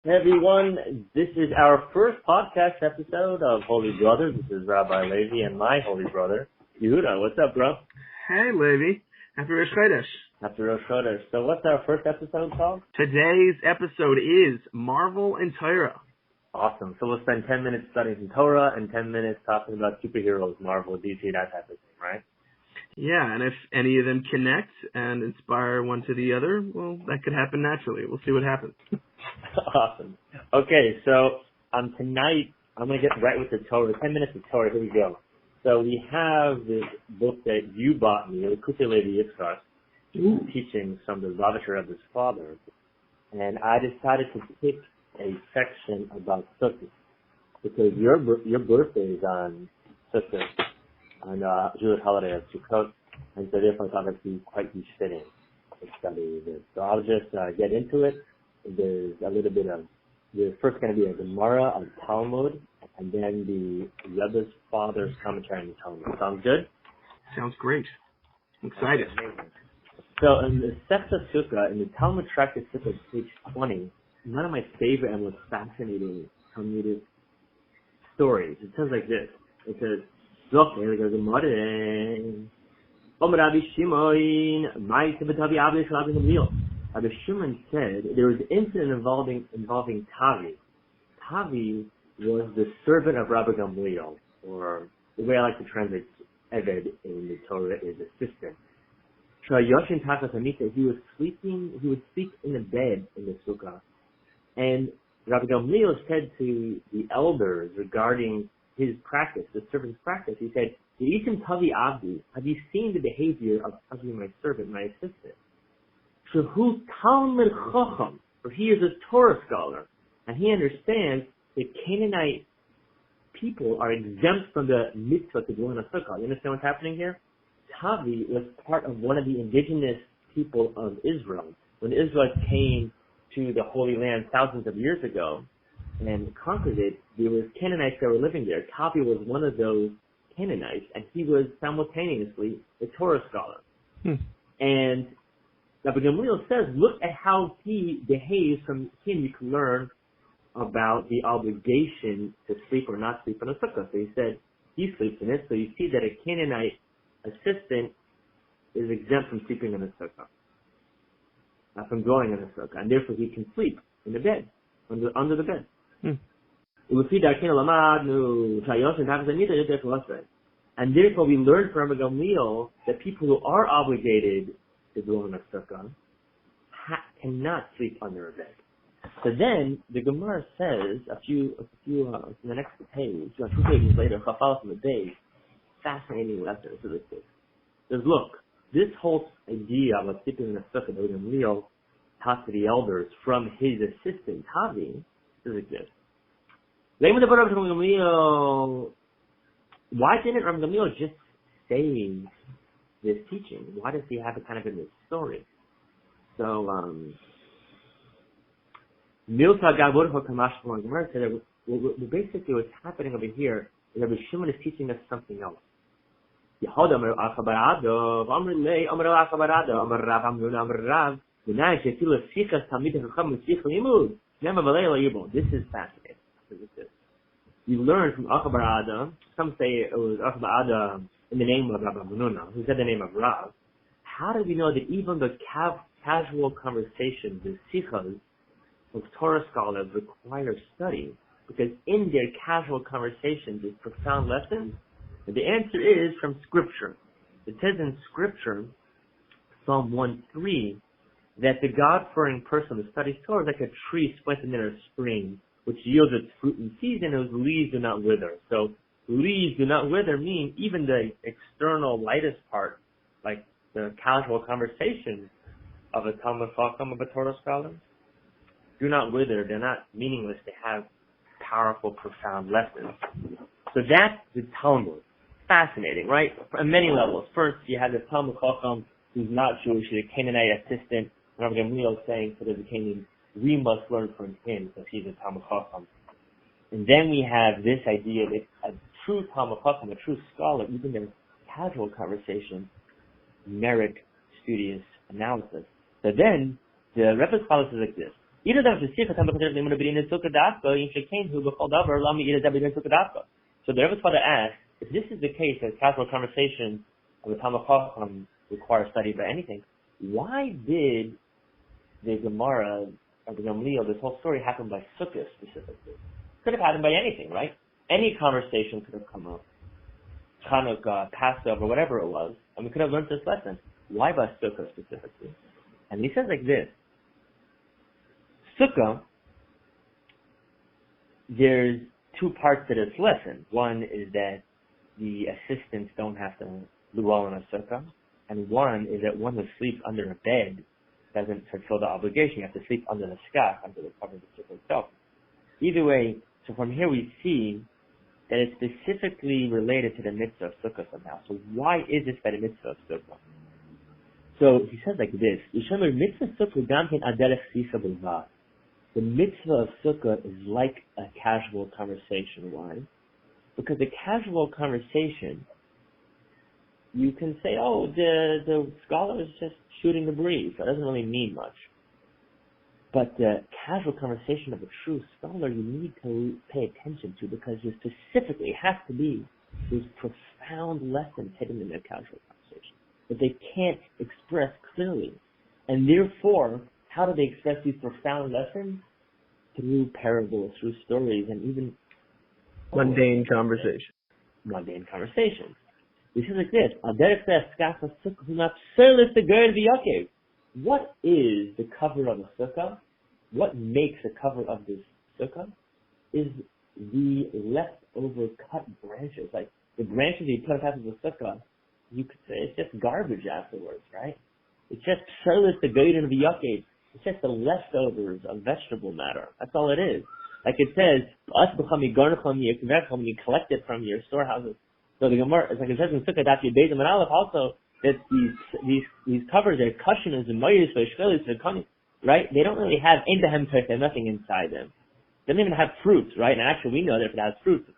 Hey everyone, this is our first podcast episode of Holy Brothers. This is Rabbi Levi and my holy brother, Yehuda. What's up, bro? Hey, Levi. Happy Rosh Chodesh. Happy Rosh Chodesh. So what's our first episode called? Today's episode is Marvel and Torah. Awesome. So we'll spend 10 minutes studying Torah and 10 minutes talking about superheroes, Marvel, DC, that type of thing, right? Yeah, and if any of them connect and inspire one to the other, well, that could happen naturally. We'll see what happens. Awesome. Okay, so tonight, I'm going to get right with the Torah. 10 minutes of Torah, here we go. So we have this book that you bought me, the Kutei Levi Yitzchak, teachings from the Ravasher of his father. And I decided to pick a section about Sukkot, because your birthday is on Sukkot, on the Jewish holiday of Sukkot, and so therefore I thought it would be quite befitting to study this. So I'll just get into it. There's first going to be a Gemara, a Talmud, and then the Rebbe's father's commentary on the Talmud. Sounds good? Sounds great. I'm excited. So in the Sefta Sukkah, in the Talmud Tractate Sukkah, page 20, one of my favorite and most fascinating Talmudic stories. It says like this. It says, look, here we go, Gemara. Rabbi Shimon, Rabbi Shimon said there was an incident involving Tavi. Tavi was the servant of Rabbi Gamliel, or the way I like to translate Eved in the Torah is assistant. He was sleeping, he would sleep in the bed in the sukkah. And Rabbi Gamliel said to the elders regarding his practice, the servant's practice, he said, Tavi Abdi, have you seen the behavior of Tavi, my servant, my assistant? Who Talmud Chacham, for he is a Torah scholar, and he understands that Canaanite people are exempt from the mitzvah to go in a sukkah. You understand what's happening here? Tavi was part of one of the indigenous people of Israel. When Israel came to the Holy Land thousands of years ago and conquered it, there was Canaanites that were living there. Tavi was one of those Canaanites, and he was simultaneously a Torah scholar. And Rabbi Gamliel says, look at how he behaves. From him you can learn about the obligation to sleep or not sleep in a sukkah. So he said he sleeps in it, so you see that a Canaanite assistant is exempt from sleeping in a sukkah, from going in a sukkah, and therefore he can sleep in the bed, under the bed. And therefore we learn from Rabbi Gamliel that people who are obligated to go in a sukkah cannot sleep under a bed. So then the Gemara says in the next page, 2 pages later, Chafal from the base, fascinating lesson. So it says, look, this whole idea about sleeping in a sukkah that Rabbi Gamliel taught to the elders from his assistant Tavi does exist. Why didn't Rabbi Gamliel just say this teaching? Why does he have it kind of in this story? So, Milta Gabur Hokamashma Gemara said that basically what's happening over here is Rabbi Shimon is teaching us something else. This is fascinating. We learn from Achabar Ada, some say it was Achabar Ada in the name of Rabbi Menuna, who said the name of Rav. How do we know that even the casual conversations, the sichas of Torah scholars require study? Because in their casual conversations is profound lessons. And the answer is from Scripture. It says in Scripture, Psalm 1:3, that the God-fearing person who studies Torah is like a tree planted in a spring, which yields its fruit in season, and whose leaves do not wither. So leaves do not wither mean even the external lightest part, like the casual conversations of a Talmud Chacham, of a Torah scholar, do not wither. They're not meaningless. They have powerful, profound lessons. So that's the Talmud. Fascinating, right? On many levels. First, you have the Talmud Chacham, who's not Jewish, he's a Canaanite assistant. Rabbi Gamliel saying to the Canaan, we must learn from him because he's a Talmud Chacham. And then we have this idea that a true Talmud Chacham, a true scholar, even in casual conversation, merit studious analysis. So then, the Rebbe's scholar says like this. Either that was the Sikha Tamar Kadir Limud B'Din Sukkah Dafka, in Shekain Hu B'Chol Davar Lami Ida Zabidin Sukkah Dafka. So the Rebbe's father asked, if this is the case, that casual conversation of the Talmud Chacham require study about anything, why did the Gemara or the Gamliel, this whole story happen by Sukkah specifically? Could have happened by anything, right? Any conversation could have come up. Chanukah, Passover, whatever it was, and we could have learned this lesson. Why by Sukkah specifically? And he says like this. Sukkah, there's two parts to this lesson. One is that the assistants don't have to dwell in a sukkah, and one is that one who sleeps under a bed doesn't fulfill the obligation. You have to sleep under the skaf, under the cover of the sukkah itself. Either way, so from here we see that it's specifically related to the mitzvah of sukkah somehow. So why is this by the mitzvah of sukkah? So he says like this: Yishomer mitzvah sukkah gamkin aderech sisa b'lvad. The mitzvah of sukkah is like a casual conversation. Why? Because a casual conversation, you can say, oh, the scholar is just shooting the breeze. That doesn't really mean much. But the casual conversation of a true scholar, you need to pay attention to, because there specifically has to be these profound lessons hidden in their casual conversation that they can't express clearly. And therefore, how do they express these profound lessons? Through parables, through stories, and even mundane conversation. Mundane conversations. This is like this. What is the cover of a sukkah? What makes the cover of this sukkah is the leftover cut branches. Like the branches you put on top of the sukkah, you could say it's just garbage afterwards, right? It's just pseulis the goyden of the yakev. It's just the leftovers of vegetable matter. That's all it is. Like it says, when you collect it from your storehouses. So the Gemara, it's like it says in Sukkah Daf Yud and Aleph also, that these covers are cushions and mayos for shkelis for kani, right? They don't really have nothing inside them. They don't even have fruits, right? And actually we know that if it has fruits, it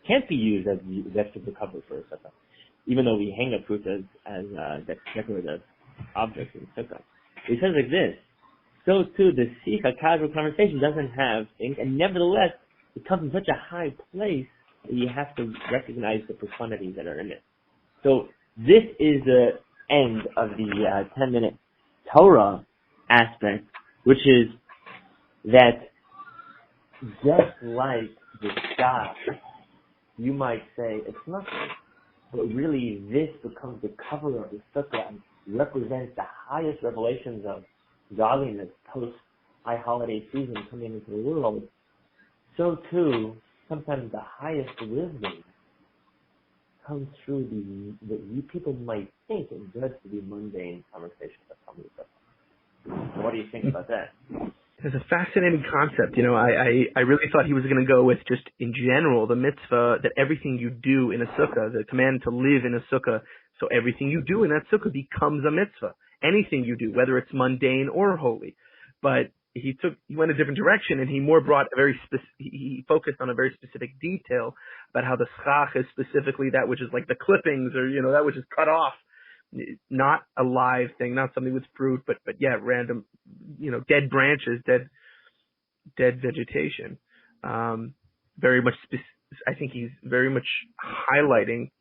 can't be used as the vegetable cover for a sukkah. Even though we hang up fruits as decorative objects in sukkah. He says like this. So too, the sikha, casual conversation, doesn't have things, and nevertheless, it comes in such a high place that you have to recognize the profundities that are in it. So this is the end of the 10-minute Torah aspect, which is that just like the sky, you might say it's nothing, but really this becomes the cover of the sukkah and represents the highest revelations of godliness post high holiday season coming into the world. So too, sometimes the highest wisdom comes through what you people might think and judge to be mundane conversations that come with us. So what do you think about that? It's a fascinating concept. You know, I really thought he was going to go with just in general the mitzvah that everything you do in a sukkah, the command to live in a sukkah, so everything you do in that sukkah becomes a mitzvah. Anything you do, whether it's mundane or holy. But he went a different direction, and he more brought he focused on a very specific detail about how the schach is specifically that which is like the clippings, or that which is cut off, not a live thing, not something with fruit, but yeah, random, dead branches, dead vegetation. Very much, I think he's very much highlighting,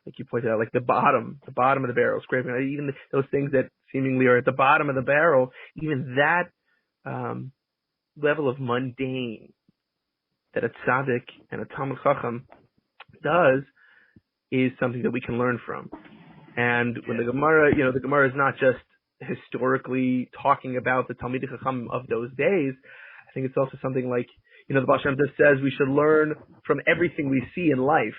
like you pointed out, like the bottom of the barrel, scraping, even those things that seemingly are at the bottom of the barrel, even that level of mundane that a tzaddik and a Talmud Chacham does is something that we can learn from. And when the Gemara is not just historically talking about the Talmidei Chacham of those days, I think it's also something like, the Baal Shem Tov says we should learn from everything we see in life.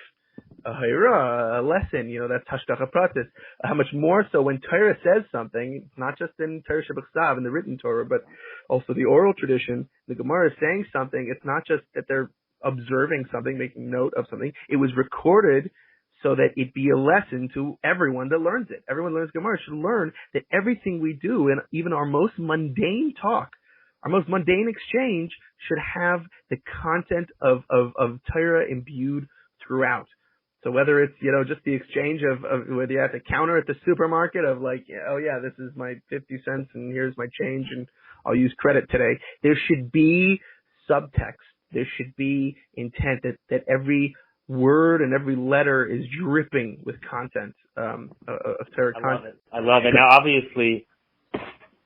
A lesson, that's hashgacha pratis. How much more so when Torah says something, not just in Torah Shebachsav, in the written Torah, but also the oral tradition. The Gemara is saying something. It's not just that they're observing something, making note of something. It was recorded so that it be a lesson to everyone that learns it. Everyone learns Gemara should learn that everything we do, and even our most mundane talk, our most mundane exchange, should have the content of Torah imbued throughout. So whether it's, just the exchange of whether you're at the counter at the supermarket of like, oh yeah, this is my 50 cents and here's my change and I'll use credit today. There should be subtext. There should be intent that every word and every letter is dripping with content of Torah content. I love it. Now, obviously,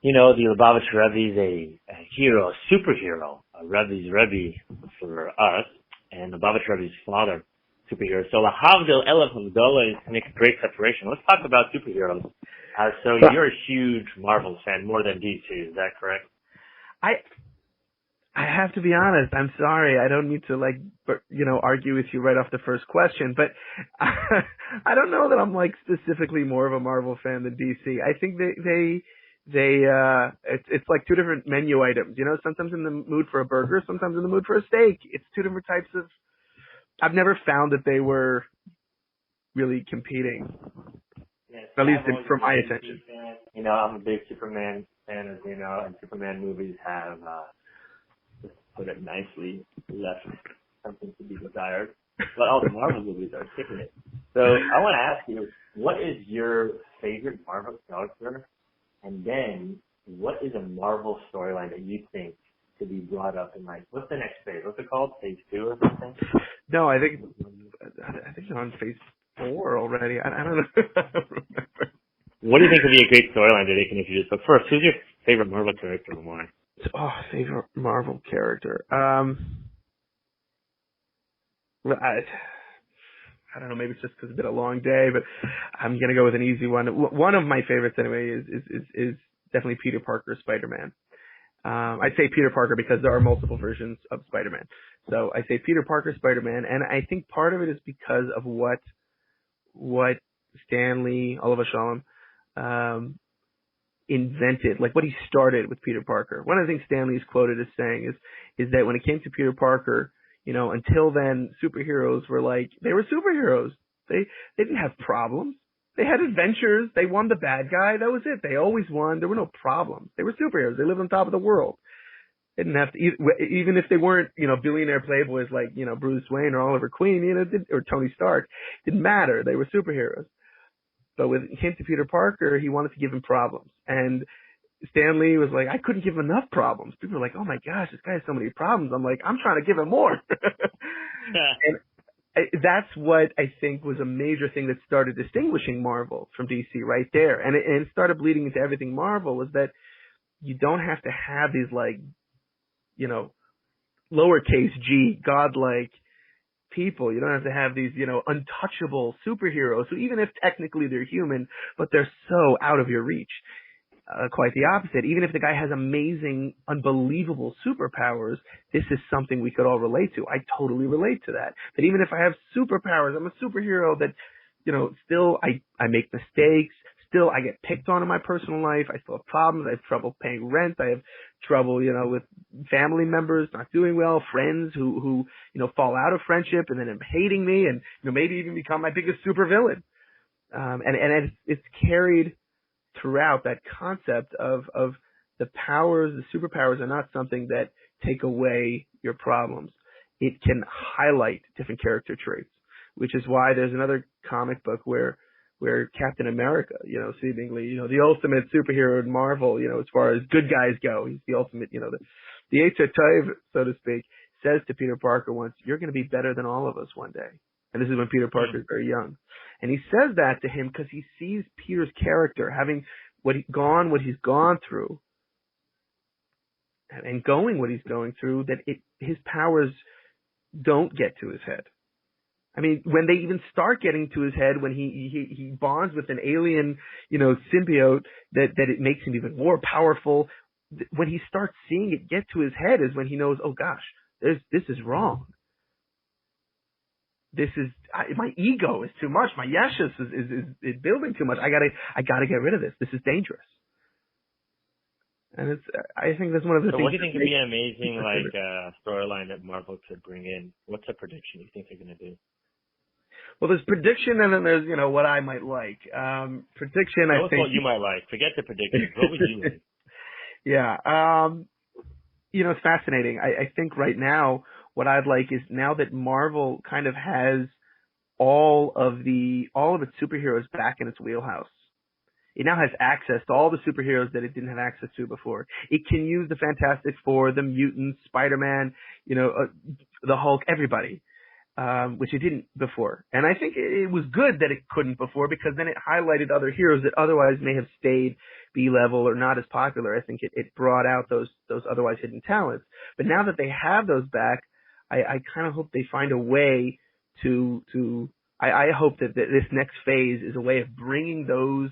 the Lubavitch Rebbe is a hero, a superhero. Rebbe's Rebbe for us, and Lubavitch Rebbe's father, superhero. So, Lahavdil Elef Havdalah is to make a great separation. Let's talk about superheroes. So, you're a huge Marvel fan, more than DC. Is that correct? I have to be honest. I'm sorry. I don't need to argue with you right off the first question, but I don't know that I'm specifically more of a Marvel fan than DC. I think it's like two different menu items. Sometimes in the mood for a burger, sometimes in the mood for a steak. It's two different types of. I've never found that they were really competing. Yes, at least from my attention. I'm a big Superman fan, as you know, and Superman movies have. To put it nicely, left something to be desired. But all the Marvel movies are kicking it. So I want to ask you, what is your favorite Marvel character? And then, what is a Marvel storyline that you think could be brought up in what's the next phase? What's it called? Phase 2 or something? No, I think they're on phase 4 already. I don't know. I don't remember. What do you think would be a great storyline that they can introduce? But first, who's your favorite Marvel character and why? Favorite Marvel character. I don't know. Maybe it's just because it's been a long day, but I'm gonna go with an easy one. One of my favorites, anyway, is definitely Peter Parker, Spider-Man. I say Peter Parker because there are multiple versions of Spider-Man. So I say Peter Parker, Spider-Man, and I think part of it is because of what Stan Lee, Olav Shalom, invented, what he started with Peter Parker. One of the things Stan Lee is quoted as saying is that when it came to Peter Parker, until then, superheroes were they were superheroes. They didn't have problems. They had adventures. They won the bad guy. That was it. They always won. There were no problems. They were superheroes. They lived on top of the world. They didn't have to, even if they weren't, billionaire playboys like, Bruce Wayne or Oliver Queen, or Tony Stark. It didn't matter. They were superheroes. But when it came to Peter Parker, he wanted to give him problems. And Stan Lee was like, I couldn't give him enough problems. People were like, oh my gosh, this guy has so many problems. I'm like, I'm trying to give him more. And that's what I think was a major thing that started distinguishing Marvel from DC right there. And it started bleeding into everything Marvel was that you don't have to have these lowercase g, godlike people. You don't have to have these, untouchable superheroes who even if technically they're human, but they're so out of your reach. Quite the opposite. Even if the guy has amazing, unbelievable superpowers, this is something we could all relate to. I totally relate to that. That even if I have superpowers, I'm a superhero that, still I make mistakes. Still I get picked on in my personal life. I still have problems. I have trouble paying rent. I have trouble, with family members not doing well, friends who fall out of friendship and then end up hating me and, maybe even become my biggest supervillain. And it's carried throughout that concept of the powers, the superpowers are not something that take away your problems. It can highlight different character traits, which is why there's another comic book where Captain America, seemingly, the ultimate superhero in Marvel, as far as good guys go, he's the ultimate, the Yetzer Tov, so to speak, says to Peter Parker once, you're going to be better than all of us one day. And this is when Peter Parker is very young. And he says that to him because he sees Peter's character having what he's gone through and going what he's going through, that his powers don't get to his head. I mean, when they even start getting to his head, when he bonds with an alien, symbiote, that it makes him even more powerful. When he starts seeing it get to his head is when he knows, oh gosh, this is wrong. My ego is too much. My yeshus is building too much. I gotta get rid of this. This is dangerous. And I think that's one of the things. What do you think would be an amazing storyline that Marvel could bring in? What's a prediction you think they're gonna do? Well, there's prediction and then there's what I might like. Prediction. I think what you might like. Forget the predictions. What would you like? Yeah. It's fascinating. I think right now, what I'd like is now that Marvel kind of has all of its superheroes back in its wheelhouse. it now has access to all the superheroes that it didn't have access to before. It can use the Fantastic Four, the mutants, Spider-Man, the Hulk, everybody, which it didn't before. And I think it was good that it couldn't before, because then it highlighted other heroes that otherwise may have stayed B-level or not as popular. I think it brought out those otherwise hidden talents. But now that they have those back, I kind of hope they find a way I hope that this next phase is a way of bringing those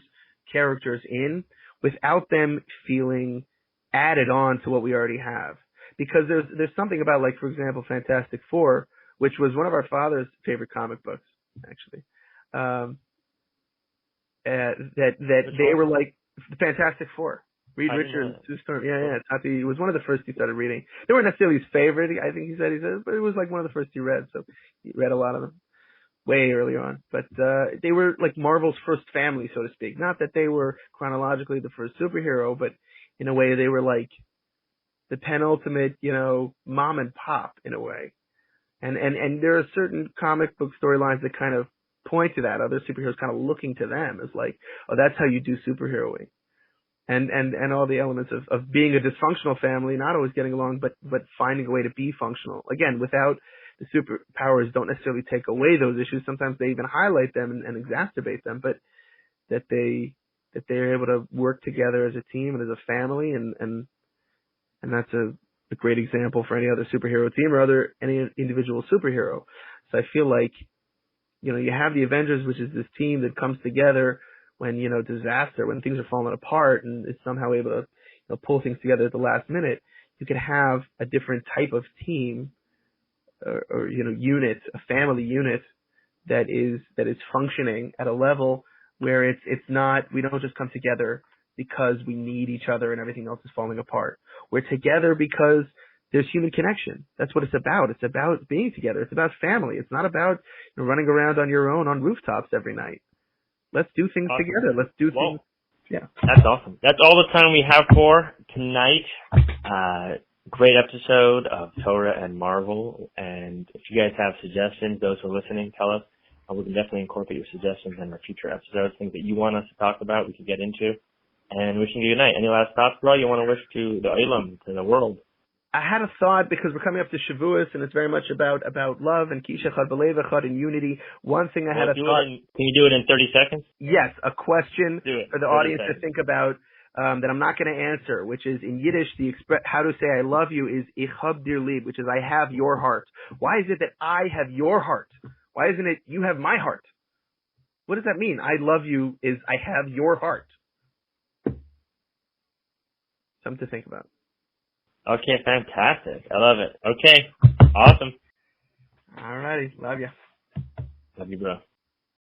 characters in without them feeling added on to what we already have. Because there's something about, like, for example, Fantastic Four, which was one of our father's favorite comic books, actually. That they were like the Fantastic Four. Reed Richards, Sue Storm. Yeah. Tati, it was one of the first he started reading. They weren't necessarily his favorite, I think he said, but it was like one of the first he read, so he read a lot of them way early on. But they were like Marvel's first family, so to speak. Not that they were chronologically the first superhero, but in a way they were like the penultimate, mom and pop in a way. And there are certain comic book storylines that kind of point to that. Other superheroes kind of looking to them as like, oh, that's how you do superheroing. And all the elements of being a dysfunctional family, not always getting along, but finding a way to be functional. Again, without the superpowers don't necessarily take away those issues. Sometimes they even highlight them and exacerbate them, but that they're able to work together as a team and as a family, and that's a great example for any other superhero team or any individual superhero. So I feel like, you have the Avengers, which is this team that comes together when, disaster, when things are falling apart, and is somehow able to, pull things together at the last minute. You could have a different type of team or unit, a family unit that is functioning at a level where it's not, we don't just come together because we need each other and everything else is falling apart. We're together because there's human connection. That's what it's about. It's about being together. It's about family. It's not about running around on your own on rooftops every night. Let's do things together. Let's do things. Yeah. That's awesome. That's all the time we have for tonight. Great episode of Torah and Marvel. And if you guys have suggestions, those who are listening, tell us. We can definitely incorporate your suggestions in our future episodes, things that you want us to talk about, we can get into. And wishing you good night. Any last thoughts, bro, you want to wish to the Olam, to the world? I had a thought, because we're coming up to Shavuos, and it's very much about love and Ki Echad B'Lev Echad and unity. One thing I had a thought. Can you do it in 30 seconds? Yes, a question for the audience seconds. to think about that I'm not going to answer, which is in Yiddish, how to say I love you is Ich hab dir lieb, which is I have your heart. Why is it that I have your heart? Why isn't it you have my heart? What does that mean? I love you is I have your heart. Something to think about. Okay, fantastic. I love it. Okay, awesome. All righty. Love you. Love you, bro.